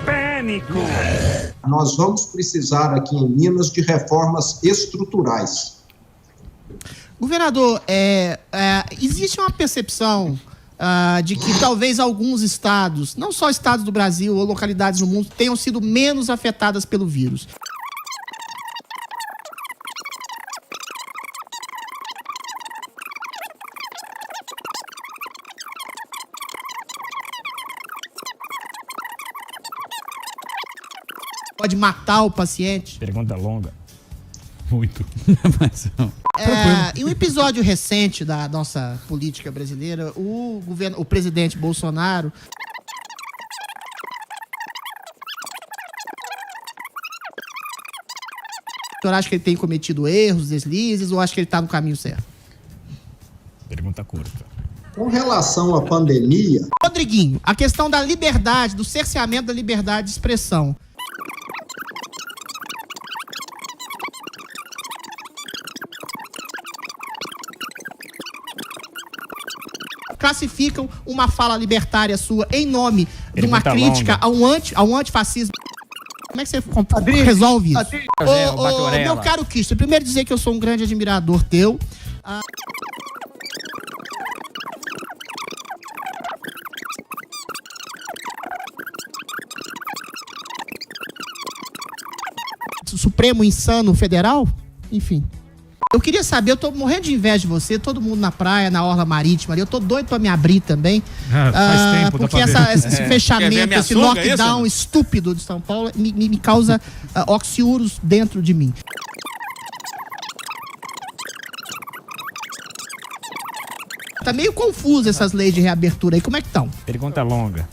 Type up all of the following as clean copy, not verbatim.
Pânico! Nós vamos precisar aqui em Minas de reformas estruturais. Governador, existe uma percepção de que talvez alguns estados, não só estados do Brasil ou localidades no mundo, tenham sido menos afetadas pelo vírus. Pode matar o paciente? Pergunta longa. Muito. Mas, em um episódio recente da nossa política brasileira, o presidente Bolsonaro o senhor acha que ele tem cometido erros, deslizes, ou acha que ele está no caminho certo? Pergunta curta. Com relação à pandemia... Rodriguinho, a questão da liberdade, do cerceamento da liberdade de expressão. Classificam uma fala libertária sua em nome de uma crítica ao antifascismo. Como é que você resolve isso? Meu caro Cristo, primeiro dizer que eu sou um grande admirador teu. Supremo Insano Federal? Enfim. Eu queria saber, eu tô morrendo de inveja de você, todo mundo na praia, na orla marítima ali, eu tô doido pra me abrir também. Faz tempo, porque esse fechamento, esse lockdown estúpido de São Paulo me causa oxiúros dentro de mim. Tá meio confuso essas leis de reabertura aí, como é que estão? Pergunta longa.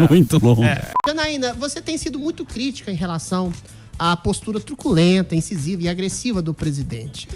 Muito longo. Janaína, você tem sido muito crítica em relação à postura truculenta, incisiva e agressiva do presidente.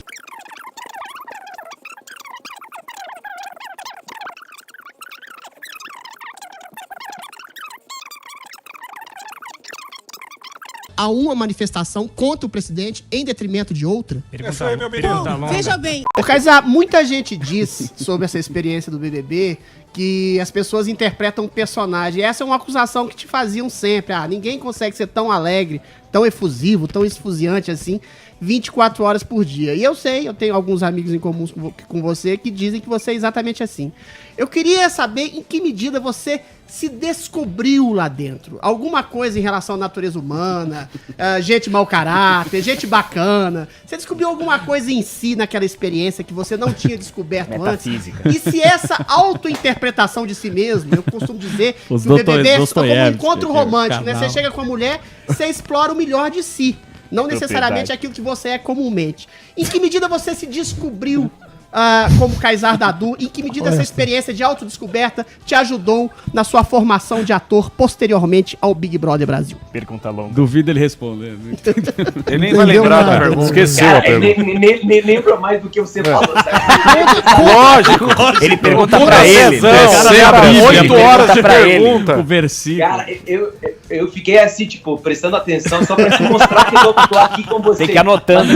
Há uma manifestação contra o presidente em detrimento de outra? Pergunta longa. Veja bem. Kaysar, muita gente diz sobre essa experiência do BBB que as pessoas interpretam o personagem. Essa é uma acusação que te faziam sempre. Ninguém consegue ser tão alegre, tão efusivo, tão esfuziante assim, 24 horas por dia. E eu sei, eu tenho alguns amigos em comum com você que dizem que você é exatamente assim. Eu queria saber em que medida você se descobriu lá dentro. Alguma coisa em relação à natureza humana, gente mau caráter, gente bacana. Você descobriu alguma coisa em si naquela experiência que você não tinha descoberto antes? E se essa autointerpretação de si mesmo, eu costumo dizer que o BBB é como um encontro romântico, né? Você chega com a mulher, você explora o melhor de si. Não necessariamente aquilo que você é comumente. Em que medida você se descobriu como Kaysar Dadu? Em que medida essa experiência de autodescoberta te ajudou na sua formação de ator posteriormente ao Big Brother Brasil? Pergunta longa. Duvido ele responder. Ele nem vai lembrar da pergunta. Esqueceu a pergunta. Nem lembra mais do que você falou. Lógico. Ele pergunta pra ele. Sempre 8 horas de pergunta. O versículo. Cara, eu fiquei assim, tipo, prestando atenção só pra te mostrar que eu tô aqui com você. Tem que ir anotando.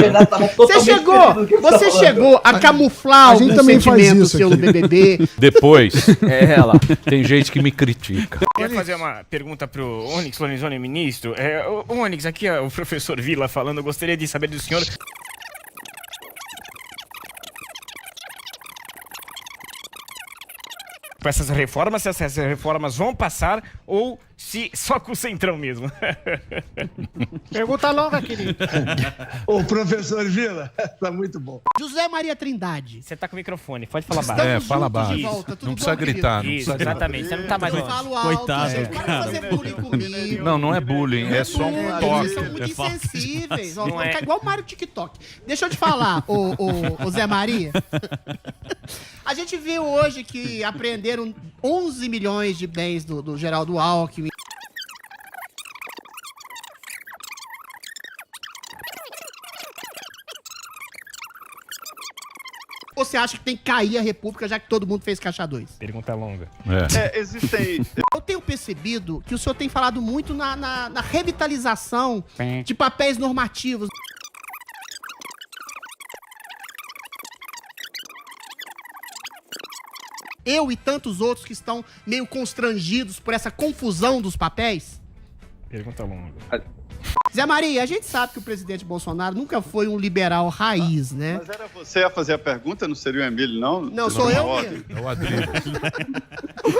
Você chegou a camuflar algum sentimento seu no BBB? Depois, tem gente que me critica. Queria fazer uma pergunta pro Onyx Lorenzoni, ministro. O Onyx, aqui é o professor Vila falando, eu gostaria de saber do senhor... Com essas reformas, se essas reformas vão passar ou se só com o Centrão mesmo. Pergunta longa, querido. Ô, professor Vila, tá muito bom. José Maria Trindade. Você tá com o microfone, pode falar baixo. Fala baixo. Não precisa gritar. Isso, exatamente. Você não tá mais... Eu falo alto, Coitado, gente. Para fazer bullying comigo. Não é bullying, é só um toque. Vocês são muito insensíveis. Fica igual o Mário TikTok. Deixa eu te falar, ô Zé Maria. A gente viu hoje que apreenderam 11 milhões de bens do Geraldo Alckmin. Ou você acha que tem que cair a República, já que todo mundo fez caixa 2? Pergunta longa. Existem... Eu tenho percebido que o senhor tem falado muito na revitalização de papéis normativos. Eu e tantos outros que estão meio constrangidos por essa confusão dos papéis? Pergunta longa. Zé Maria, a gente sabe que o presidente Bolsonaro nunca foi um liberal raiz, né? Mas era você a fazer a pergunta, não seria o Emílio, não? Não, sou eu mesmo. É o Adriano.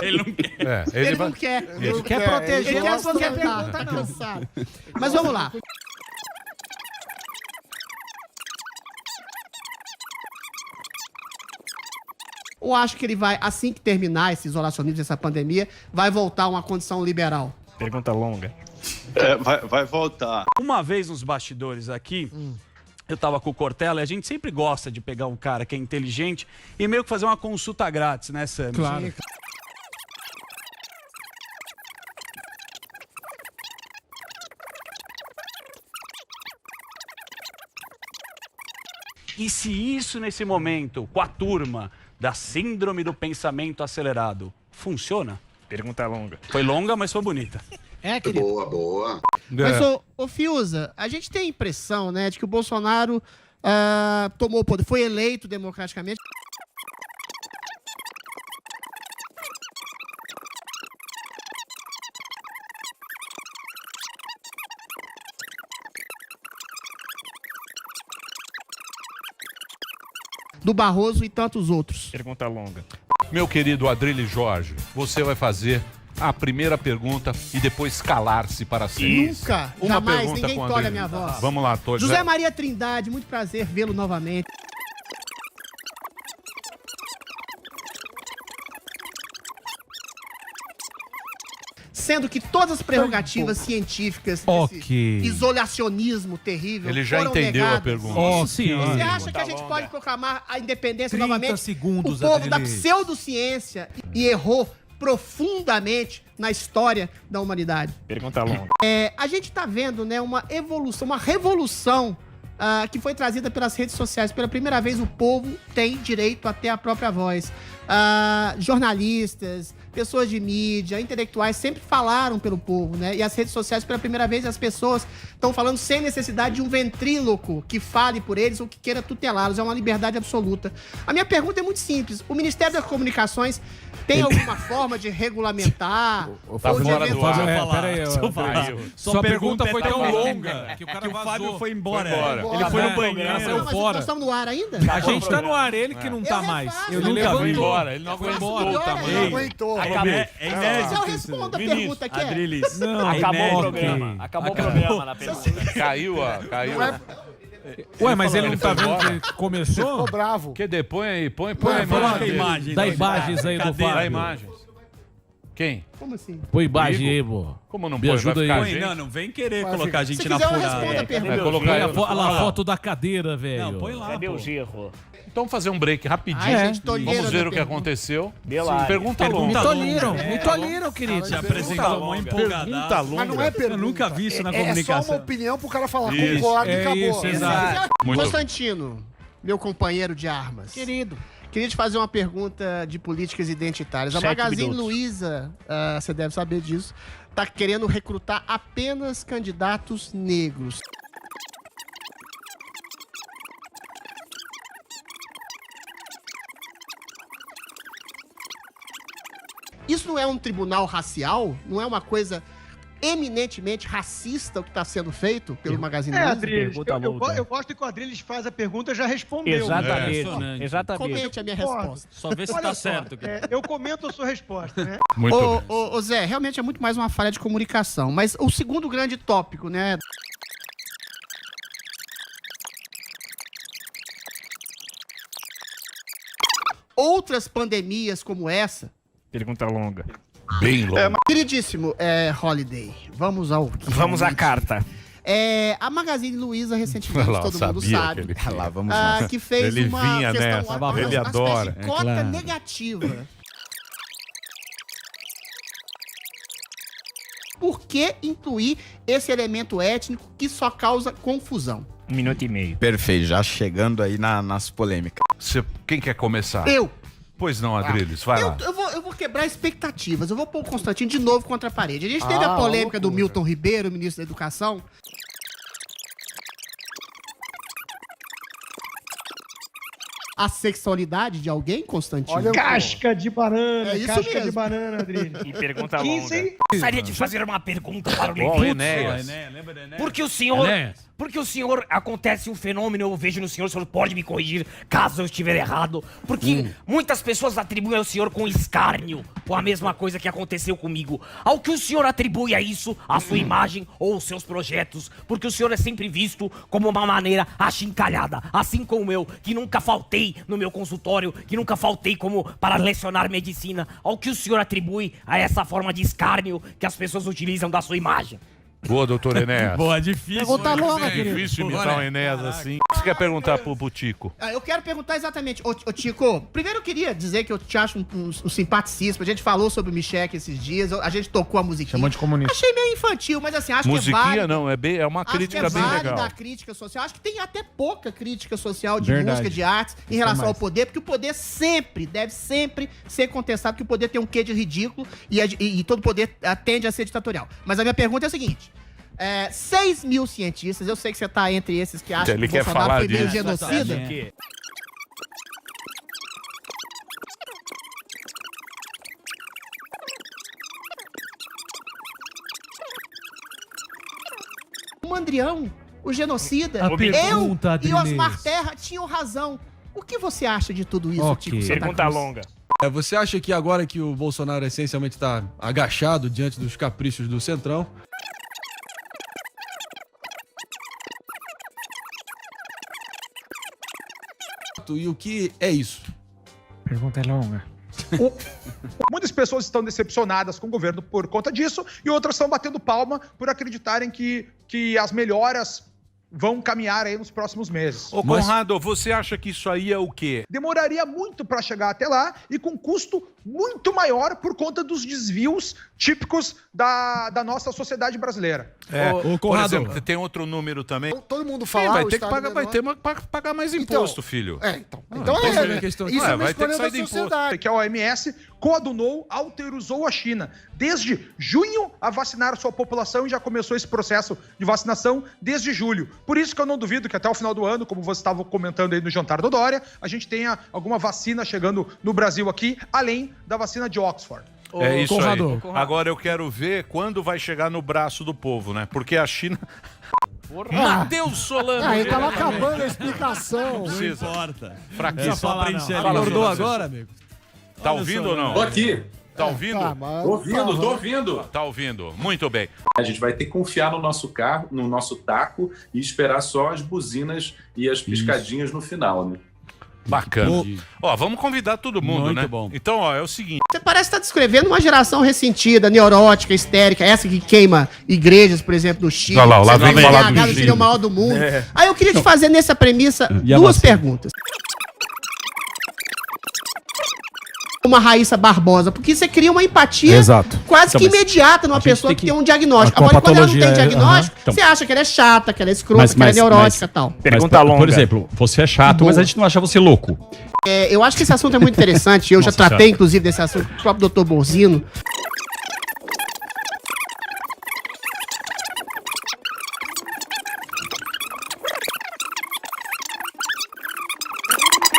Ele não quer. Ele não quer. Ele quer proteger. Ele quer qualquer pergunta, tá cansado. Mas vamos lá. Eu acho que ele vai, assim que terminar esse isolacionismo, essa pandemia, vai voltar a uma condição liberal. Pergunta longa. Vai voltar. Uma vez nos bastidores aqui, eu tava com o Cortella e a gente sempre gosta de pegar um cara que é inteligente e meio que fazer uma consulta grátis, né, Sam? Claro. E se isso, nesse momento, com a turma da síndrome do pensamento acelerado, funciona? Pergunta longa. Foi longa, mas foi bonita. É, querido. Boa. Mas, ô Fiuza, a gente tem a impressão, né, de que o Bolsonaro tomou o poder, foi eleito democraticamente. Do Barroso e tantos outros. Pergunta longa. Meu querido Adrilles Jorge, você vai fazer a primeira pergunta e depois calar-se para sempre. Nunca, Uma jamais, pergunta ninguém com tolhe a Adrilles. minha voz. Vamos lá, todos. José Maria Trindade, muito prazer vê-lo novamente. Sendo que todas as prerrogativas científicas desse isolacionismo terrível Ele já foram entendeu negadas. a pergunta. Você acha que a gente pode proclamar a independência novamente? segundos, o povo da Adrilles. pseudociência e errou profundamente na história da humanidade. Pergunta longa. A gente está vendo, né, uma evolução, uma revolução que foi trazida pelas redes sociais. Pela primeira vez o povo tem direito a ter a própria voz. Jornalistas, pessoas de mídia, intelectuais sempre falaram pelo povo, né? E as redes sociais, pela primeira vez, as pessoas estão falando sem necessidade de um ventríloco que fale por eles ou que queira tutelá-los. É uma liberdade absoluta. A minha pergunta é muito simples. O Ministério das Comunicações tem alguma forma de regulamentar? Tá ou de fora do ar. Sua pergunta foi tão longa longa que o cara o vazou. Fábio foi embora. Ele foi no banheiro. Não, mas nós estamos no ar ainda? A gente tá no ar, ele que não tá mais. Eu Ele nunca levantou. embora. Ele não Foi aguentou embora. também. Não aguentou. Acabou. Se eu respondo a pergunta que é... Adrilles. Não, Acabou é o programa. Acabou o programa na pergunta. Caiu. Ué, mas ele não tá vendo que ele começou? Bravo. Que põe aí, põe Coloca a a imagem. Dá imagens aí do Dá Fábio. imagens. Quem? Como assim? Põe imagem aí, pô. Como não Me põe? ajuda Vai ficar aí. gente? Não vem querer Vai colocar a Se gente na quiser eu furada. respondo a pergunta. Vai colocar Põe aí. olha lá a foto da cadeira, velho. Não, põe lá. Cadê pô. o Gerro? Então vamos fazer um break rapidinho. Ai, gente, tolheira Vamos ver da o que pergunta. aconteceu. Delari. Pergunta Me longa. tolhiram, querido. Se apresentou mó empolgadaço. Pergunta longa. Mas não é pergunta. Eu nunca vi isso na É só comunicação. uma opinião pro cara falar. Isso. Concordo e É acabou. isso, exato. Muito. Constantino, meu companheiro de armas. Querido. Queria te fazer uma pergunta de políticas identitárias. A 7 Magazine minutos. Luiza, você deve saber disso, tá querendo recrutar apenas candidatos negros. Isso não é um tribunal racial? Não é uma coisa eminentemente racista o que está sendo feito pelo Magazine Luiza? Adriles, Pergunta longa. eu gosto que o Adriles faz a pergunta e já respondeu. Exatamente. Exatamente. Comente a minha Concordo. resposta. Só vê se Olha tá só, certo. eu comento a sua resposta, né? Muito bem. Ô, Zé, realmente é muito mais uma falha de comunicação. Mas o segundo grande tópico, né? Outras pandemias como essa. Pergunta longa. Bem longa. Queridíssimo Holiday, vamos ao que Vamos à realmente- carta. A Magazine Luiza recentemente, Olha lá, todo mundo sabia sabe, que ele- Lá, vamos que fez Ele uma vinha questão, nessa, uma ele espécie adora. de cota claro. negativa. Por que incluir esse elemento étnico que só causa confusão? 1 minuto e meio. Perfeito, já chegando aí nas polêmicas. Quem quer começar? Eu. Pois não, Adrilles, vai lá. Eu vou quebrar expectativas. Eu vou pôr o Constantino de novo contra a parede. A gente teve a polêmica do Milton Ribeiro, ministro da Educação. a sexualidade de alguém, Constantino? Olha, casca de banana, É isso casca mesmo. de banana, Adriano. Que pergunta Quem longa. sem- Gostaria de fazer uma pergunta para o Ó, o Levi. Enéas. Lembra do Enéas? Porque o senhor acontece um fenômeno, eu vejo no senhor, o senhor pode me corrigir caso eu estiver errado. Porque muitas pessoas atribuem ao senhor com escárnio, com a mesma coisa que aconteceu comigo. Ao que o senhor atribui a isso, a sua imagem ou os seus projetos? Porque o senhor é sempre visto como uma maneira achincalhada, assim como eu, que nunca faltei no meu consultório, que nunca faltei como para lecionar medicina. Ao que o senhor atribui a essa forma de escárnio que as pessoas utilizam da sua imagem? Boa, doutor Enéas. Boa, difícil. Pergunta longa, É querido. difícil imitar o Enéas assim. O que você quer perguntar pro Tico? Eu quero perguntar exatamente. Ô, Tico, primeiro eu queria dizer que eu te acho um simpaticíssimo. A gente falou sobre o Michek esses dias, a gente tocou a musiquinha. Chamou de comunista. Achei meio infantil, mas assim, acho que é Musiquinha válido. não, é uma crítica acho que é bem válido legal. da crítica social. Acho que tem até pouca crítica social de Verdade. música, de artes, em relação ao poder, porque o poder deve sempre ser contestado, porque o poder tem um quê de ridículo e todo poder tende a ser ditatorial. Mas a minha pergunta é a seguinte. 6 mil cientistas, eu sei que você tá entre esses que acham Ele que quer Bolsonaro falar foi meio disso. genocida. Que? O Mandrião, o genocida, A eu pergunta, e Adriles. Osmar Terra tinham razão. O que você acha de tudo isso, Ok. Tico Santa Pergunta Cruz? longa. Você acha que agora que o Bolsonaro essencialmente está agachado diante dos caprichos do Centrão, e o que é isso? Pergunta longa. Muitas pessoas estão decepcionadas com o governo por conta disso e outras estão batendo palma por acreditarem que as melhoras vão caminhar aí nos próximos meses. Ô, Conrado, você acha que isso aí é o quê? Demoraria muito para chegar até lá e com custo muito maior por conta dos desvios típicos da nossa sociedade brasileira. Ô, Por Conrado, exemplo, tem outro número também. Todo mundo Sim, fala. vai o ter que Estado pagar, vai menor. ter que pagar mais imposto, filho. Então essa é a questão. isso Ué, é uma vai ter que escolha sair da de imposto. sociedade. Que a OMS coadunou, autorizou a China desde junho a vacinar sua população e já começou esse processo de vacinação desde julho. Por isso que eu não duvido que até o final do ano, como você estava comentando aí no jantar do Dória, a gente tenha alguma vacina chegando no Brasil aqui, além da vacina de Oxford. É isso Conrado. aí. Agora eu quero ver quando vai chegar no braço do povo, né? Porque a China... Matheus Solano. Ele tava acabando a explicação. Não precisa. importa. Fraquíssimo. Só pra encher Fala, Acordou Solano. agora, amigo? Tá ouvindo ou não? Tô aqui. Tá ouvindo? Tá, mas- Tô ouvindo. Tá ouvindo. Muito bem. A gente vai ter que confiar no nosso carro, no nosso taco e esperar só as buzinas e as piscadinhas no final, né? Bacana. Ó, vamos convidar todo mundo, Muito né? bom. Então, ó, é o seguinte. Você parece estar descrevendo uma geração ressentida, neurótica, histérica, essa que queima igrejas, por exemplo, no Chile. Olha lá, lá Você vem vai falar dizer, do "Ah, Chile é o Chile." maior do mundo. Aí eu queria te fazer nessa premissa E a duas vacina? perguntas. Uma Raíssa Barbosa, porque você cria uma empatia Exato. quase Então, que mas imediata numa a gente pessoa tem que que- tem um diagnóstico. a Agora, quando ela não tem patologia é- diagnóstico, Então. você acha que ela é chata, que ela é escrota, que ela é neurótica e tal. Pergunta Mas, longa. Por exemplo, você é chato, Boa. mas a gente não acha você louco. Eu acho que esse assunto é muito interessante. Eu já Nossa tratei, senhora. inclusive, desse assunto com o próprio Dr. Borzino.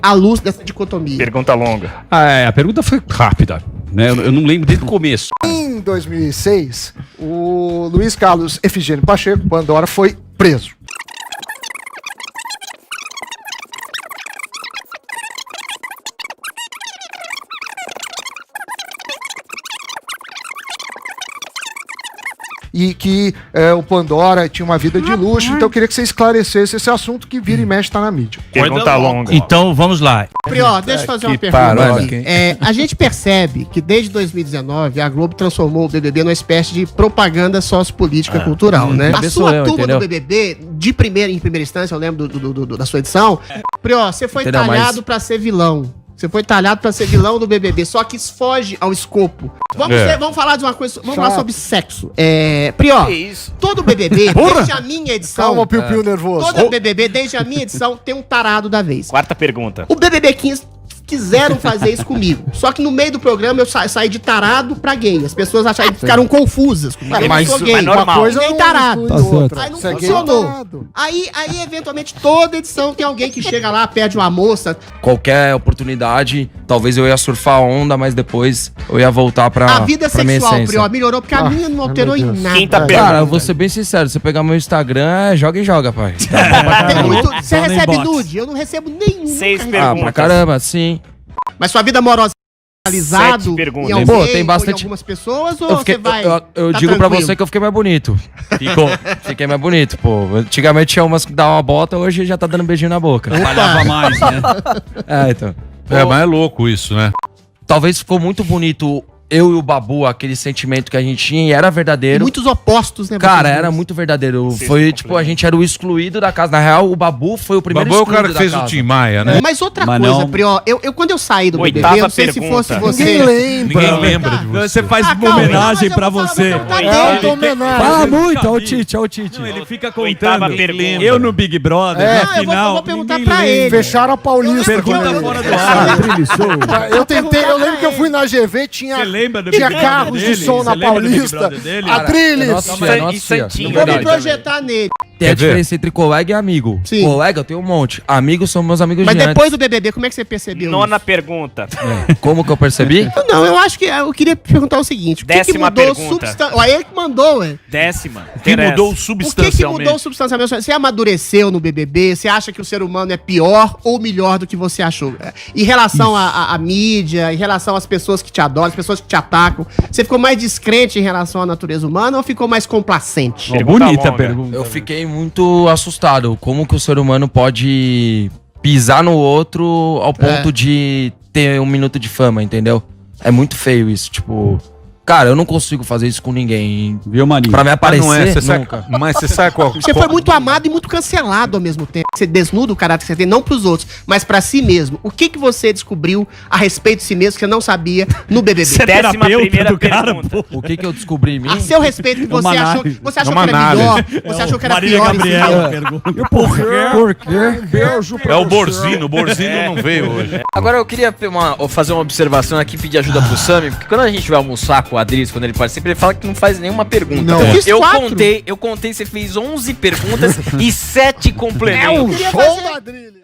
À luz dessa dicotomia. Pergunta longa. A pergunta foi rápida, né? Eu não lembro desde o começo. Em 2006, o Luiz Carlos Efigênio Pacheco, Pandora, foi preso. E que o Pandora tinha uma vida de luxo, então eu queria que você esclarecesse esse assunto que vira e mexe está na mídia. Pergunta longa. Então, vamos lá. Prió, deixa eu fazer uma pergunta aqui. A gente percebe que desde 2019 a Globo transformou o BBB numa espécie de propaganda sociopolítica cultural, né? A sua turma do BBB, em primeira instância, eu lembro da sua edição. Prió, você foi Entendeu, talhado pra ser vilão. Você foi talhado pra ser vilão do BBB, só que isso foge ao escopo. Vamos falar de uma coisa, vamos falar sobre sexo. Prió, Que isso? todo BBB, desde a minha edição, Calma, piu-piu nervoso. todo BBB, desde a minha edição, tem um tarado da vez. Quarta pergunta. O BBB 15 quiseram fazer isso comigo. Só que no meio do programa eu saí de tarado pra gay. As pessoas ficaram confusas comigo. Eu não sou gay. Uma coisa nem não tarado. inclui outra. Aí não Você é gay funcionou. tarado. Aí, eventualmente, toda edição tem alguém que chega lá, pede uma moça. Qualquer oportunidade, talvez eu ia surfar a onda, mas depois eu ia voltar pra A vida pra minha sexual, essência. Prió, melhorou porque a minha não alterou em nada. Cara, eu vou ser bem sincero, se você pegar meu Instagram, joga e joga, pai. Tem muito- Você recebe nude? Eu não recebo nenhum. 6 nunca Ah, recebi. pra caramba, sim. Mas sua vida amorosa é realizado 7 perguntas. em alguém, Pô, tem ou em bastante- algumas pessoas ou Eu, fiquei- você vai... eu tá digo pra tranquilo? você que eu fiquei mais bonito. Fiquei mais bonito, pô. Antigamente tinha umas que davam uma bota, hoje já tá dando beijinho na boca. Trabalhava mais, né? Então. É, mas é louco isso, né? Talvez ficou muito bonito eu e o Babu, aquele sentimento que a gente tinha, e era E verdadeiro. muitos opostos, né? Cara, vocês era dois? muito verdadeiro. Foi, tipo, a gente era o excluído da casa. Na real, o Babu foi o primeiro Babu é o excluído cara que da fez casa. o Tim Maia, né? Mas outra Mas coisa, não- Prió, quando eu saí do BBB, Oitava eu não sei se pergunta. fosse você... Ninguém lembra. Ninguém lembra de você. Você faz Ah, uma calma, homenagem mas pra eu vou falar, você. vou perguntar É dele. auto-homenagem. Fala muito, ó o Tite. Não, ele fica Oitava contando. pergunta. Eu no Big Brother, É. na Não, eu final. vou perguntar ninguém pra lembra. ele. Fecharam a Paulista. Pergunta quando ele- fora do ar. Eu lembro que eu fui na GV, tinha Você lembra do tinha Big Brother carros de dele? som Você na lembra do Big Paulista. Brother dele? Adriles. Nossa, San- nossa, e Santinho. não Vou me verdade. projetar nele. Tem a Quer ver? diferença entre colega e amigo. Sim. Colega eu tenho um monte. Amigos são meus amigos Mas de antes. depois do BBB, como é que você percebeu Nona isso? pergunta. Como que eu percebi? Não, eu acho que eu queria perguntar o seguinte. O que que Décima mudou pergunta. Olha ele que mandou, ué. 10ª. O que mudou O que substancialmente? mudou substancialmente? Você amadureceu no BBB? Você acha que o ser humano é pior ou melhor do que você achou? Em relação à mídia, em relação às pessoas que te adoram, às pessoas que te atacam, você ficou mais descrente em relação à natureza humana ou ficou mais complacente? Pergunta Bonita a longa. pergunta. Eu fiquei muito assustado. Como que o ser humano pode pisar no outro ao ponto de ter 1 minuto de fama, entendeu? É muito feio isso, tipo... Cara, eu não consigo fazer isso com ninguém. Viu, Maninho? Pra me Ah, aparecer, não é, você sabe, nunca. mas você sabe qual... Você foi muito amado e muito cancelado ao mesmo tempo. Você desnuda o caráter que você tem, não pros outros, mas pra si mesmo. O que você descobriu a respeito de si mesmo que você não sabia no BBB? Você é 11ª terapeuta do cara, pergunta. O que eu descobri em mim? A seu respeito que você uma achou, análise. você achou É uma que era análise. melhor, você achou que era Marília pior em si. Gabriela pergunta. Por quê? Beijo pra É o você. Borzino não veio hoje. Agora eu queria fazer uma observação aqui, pedir ajuda pro Sami, porque quando a gente vai almoçar com o Adriles, quando ele participa, ele fala que não faz nenhuma pergunta. Não. Eu fiz Eu 4. contei, você fez 11 perguntas e 7 complementos. É o show da Adriles.